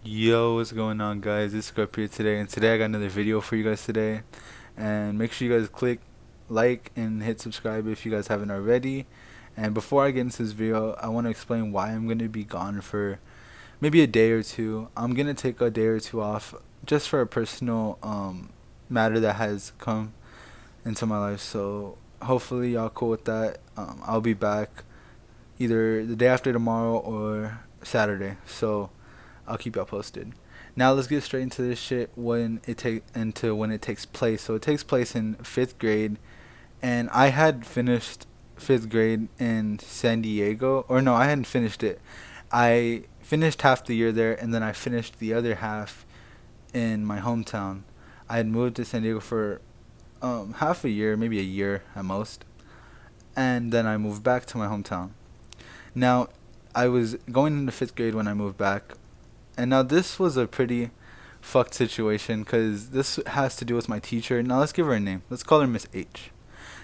Yo, what's going on, guys? It's Script here today, and today I got another video for you guys today. And make sure you guys click like and hit subscribe if you guys haven't already. And before I get into this video, I want to explain why I'm gonna be gone for maybe a day or two. I'm gonna take a day or two off just for a personal matter that has come into my life. So hopefully y'all cool with that. I'll be back either the day after tomorrow or Saturday. So I'll keep y'all posted. Now let's get straight into this shit when it takes place. So it takes place in fifth grade, and I had finished fifth grade in San Diego, or no, I hadn't finished it. I finished half the year there, and then I finished the other half in my hometown. I had moved to San Diego for half a year, maybe a year at most, and then I moved back to my hometown. Now, I was going into fifth grade when I moved back, and now this was a pretty fucked situation because this has to do with my teacher. Now let's give her a name. Let's call her Miss H.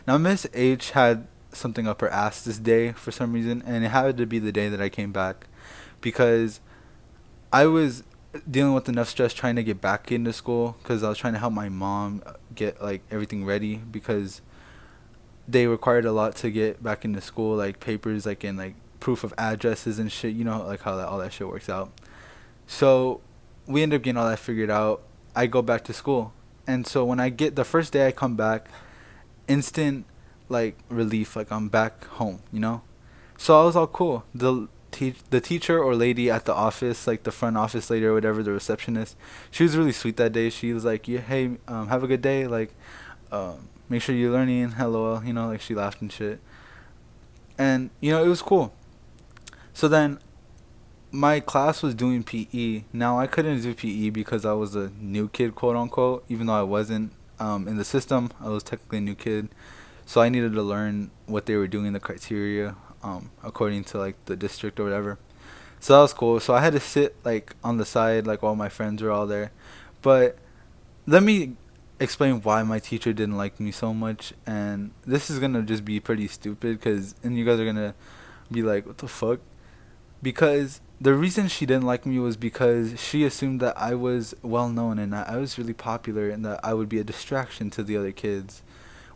Now Miss H had something up her ass this day for some reason, and it had to be the day that I came back because I was dealing with enough stress trying to get back into school because I was trying to help my mom get like everything ready because they required a lot to get back into school, like papers, like in like proof of addresses and shit. You know, like how that all that shit works out. So we end up getting all that figured out. I go back to school. And so when I get the first day I come back, instant like relief, like I'm back home, you know? So I was all cool. The teacher or lady at the office, like the front office lady or whatever, the receptionist, she was really sweet that day. She was like, "Yeah, hey, have a good day. Like, make sure you're learning. Hello, you know." Like she laughed and shit, and it was cool. So then my class was doing PE. Now I couldn't do PE because I was a new kid, quote unquote. Even though I wasn't in the system, I was technically a new kid. So I needed to learn what they were doing, the criteria, according to like the district or whatever. So that was cool. So I had to sit like on the side, like while my friends were all there. But let me explain why my teacher didn't like me so much. And this is gonna just be pretty stupid, and you guys are gonna be like, "What the fuck?" Because the reason she didn't like me was because she assumed that I was well known and that I was really popular and that I would be a distraction to the other kids,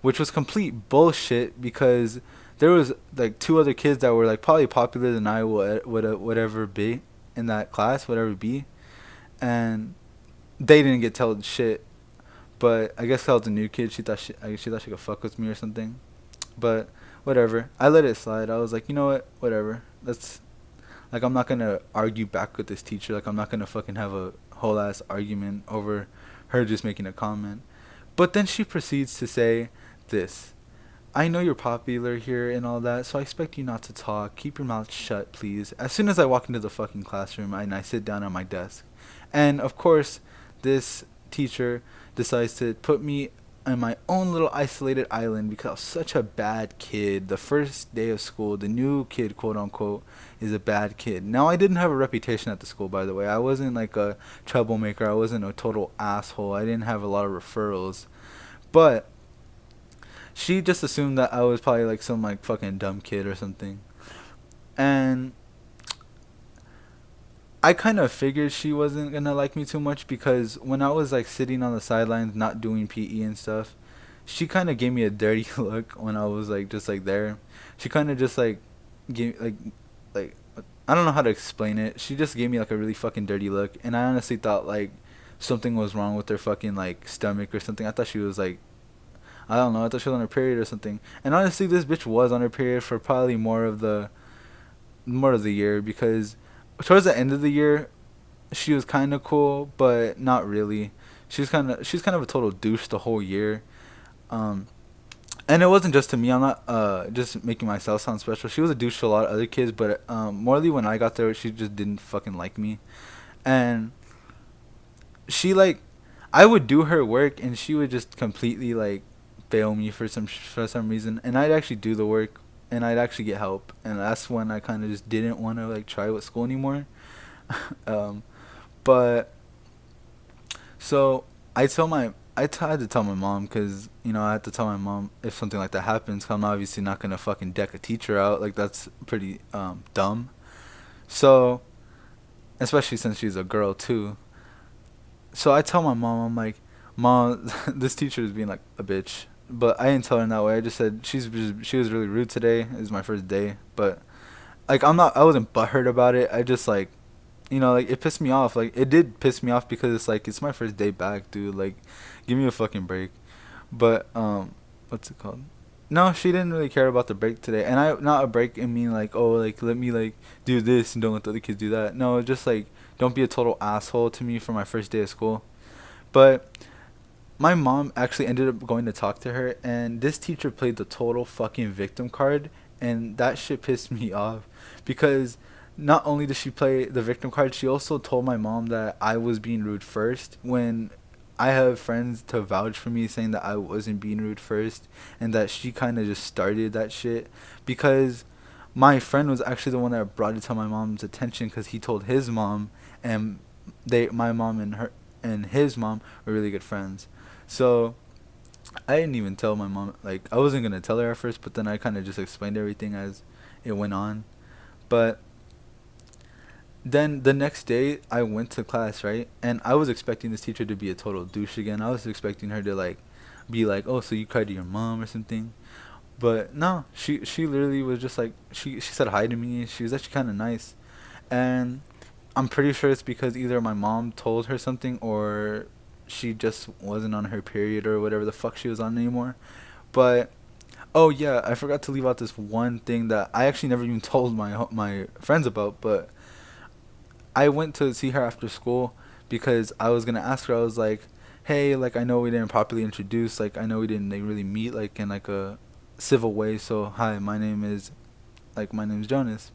which was complete bullshit because there was like two other kids that were like probably popular than I would ever be in that class, whatever be, and they didn't get told shit. But I guess I was a new kid. She thought she could fuck with me or something. But whatever. I let it slide. I was like, you know what? Whatever. Let's like I'm not gonna argue back with this teacher. Like I'm not gonna fucking have a whole ass argument over her just making a comment. But then she proceeds to say this. I know you're popular here and all that, so I expect you not to talk. Keep your mouth shut, please. As soon as I walk into the fucking classroom and I sit down at my desk. And of course, this teacher decides to put me on my own little isolated island because I was such a bad kid. The first day of school, the new kid, quote unquote, is a bad kid. Now, I didn't have a reputation at the school, by the way. I wasn't like a troublemaker. I wasn't a total asshole. I didn't have a lot of referrals. But she just assumed that I was probably like some like fucking dumb kid or something. And I kind of figured she wasn't gonna like me too much because when I was like sitting on the sidelines not doing PE and stuff, she kind of gave me a dirty look when I was like just like there. She kind of just like gave like I don't know how to explain it. She just gave me like a really fucking dirty look, and I honestly thought like something was wrong with her fucking like stomach or something. I thought she was like I don't know. I thought she was on her period or something. And honestly, this bitch was on her period for probably more of the year because towards the end of the year, she was kind of cool, but not really. She's kind of a total douche the whole year. Um, and it wasn't just to me. I'm not just making myself sound special. She was a douche to a lot of other kids, but morely when I got there, she just didn't fucking like me. And she like, I would do her work, and she would just completely like fail me for some reason, and I'd actually do the work, and I'd actually get help, and that's when I kind of just didn't want to like try with school anymore. um, but so had to tell my mom because I had to tell my mom if something like that happens. 'Cause I'm obviously not gonna fucking deck a teacher out. Like that's pretty dumb. So especially since she's a girl too. So I tell my mom, I'm like, Mom, this teacher is being like a bitch. But I didn't tell her in that way. I just said she was really rude today. It was my first day, but like I wasn't butthurt about it. I just like, like it pissed me off. Like it did piss me off because it's like it's my first day back, dude. Like, give me a fucking break. But what's it called? No, she didn't really care about the break today. And I not a break in mean like, oh, like let me like do this and don't let the other kids do that. No, just like don't be a total asshole to me for my first day of school. But my mom actually ended up going to talk to her, and this teacher played the total fucking victim card, and that shit pissed me off because not only did she play the victim card, she also told my mom that I was being rude first when I have friends to vouch for me saying that I wasn't being rude first and that she kind of just started that shit because my friend was actually the one that brought it to my mom's attention because he told his mom, and my mom and her and his mom were really good friends. So I didn't even tell my mom. Like I wasn't gonna tell her at first, but then I kind of just explained everything as it went on. But then the next day I went to class, right? And I was expecting this teacher to be a total douche again. I was expecting her to like be like, "Oh, so you cried to your mom or something?" But no, she literally was just like she said hi to me. She was actually kind of nice. And I'm pretty sure it's because either my mom told her something or she just wasn't on her period or whatever the fuck she was on anymore. But oh yeah, I forgot to leave out this one thing that I actually never even told my friends about, but I went to see her after school because I was gonna ask her. I was like, "Hey, like I know we didn't properly introduce. Like I know we didn't like, really meet like in like a civil way. So hi, my name's Jonas."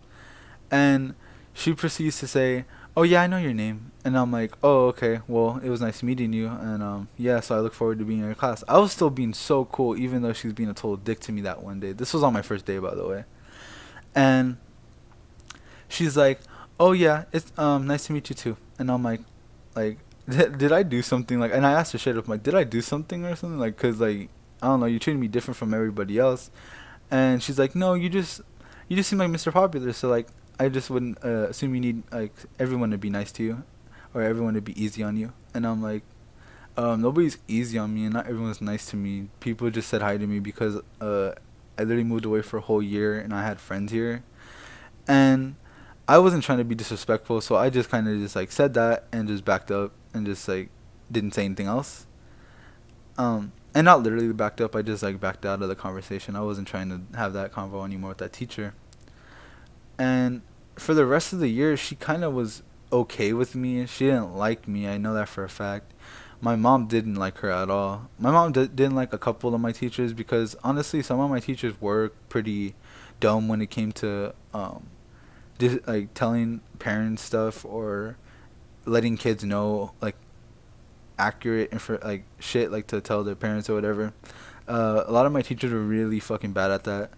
And she proceeds to say, "Oh yeah, I know your name." And I'm like, "Oh okay. Well, it was nice meeting you." And yeah, so I look forward to being in your class. I was still being so cool, even though she was being a total dick to me that one day. This was on my first day, by the way. And she's like, "Oh yeah, it's nice to meet you too." And I'm like, did I do something like? And I asked her straight up, like, did I do something or something like? Cause like I don't know, you treated me different from everybody else. And she's like, "No, you just seem like Mr. Popular, so like I just wouldn't assume you need like everyone to be nice to you, or everyone to be easy on you." And I'm like, nobody's easy on me, and not everyone's nice to me. People just said hi to me because I literally moved away for a whole year, and I had friends here, and I wasn't trying to be disrespectful, so I just kind of just like said that and just backed up and just like didn't say anything else. And not literally backed up. I just like backed out of the conversation. I wasn't trying to have that convo anymore with that teacher. And for the rest of the year, she kind of was okay with me. She didn't like me. I know that for a fact. My mom didn't like her at all. My mom didn't like a couple of my teachers because honestly, some of my teachers were pretty dumb when it came to like telling parents stuff or letting kids know like accurate info like shit like to tell their parents or whatever. A lot of my teachers were really fucking bad at that.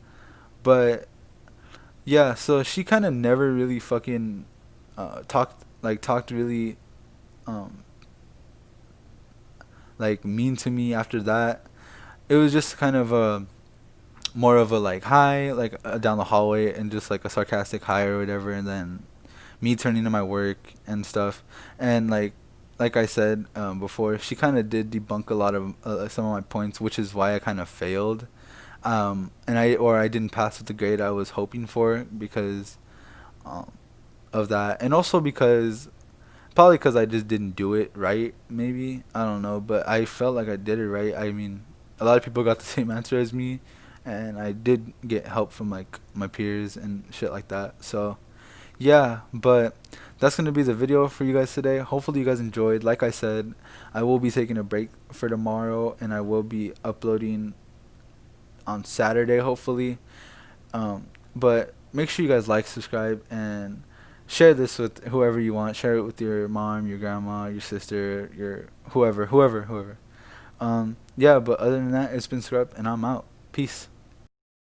But yeah, so she kind of never really fucking talked really um like mean to me after that. It was just kind of a more of a like hi like down the hallway and just like a sarcastic hi or whatever, and then me turning to my work and stuff. And like I said before, she kind of did debunk a lot of some of my points, which is why I kind of failed. And I didn't pass with the grade I was hoping for because um, of that, and also because probably because I just didn't do it right. Maybe I don't know, but I felt like I did it right. I mean, a lot of people got the same answer as me, and I did get help from like my peers and shit like that. So yeah, but that's gonna be the video for you guys today. Hopefully you guys enjoyed. Like I said, I will be taking a break for tomorrow, and I will be uploading on Saturday, hopefully. But make sure you guys like, subscribe, and share this with whoever you want. Share it with your mom, your grandma, your sister, your whoever. Yeah, but other than that, it's been Scrub, and I'm out. Peace.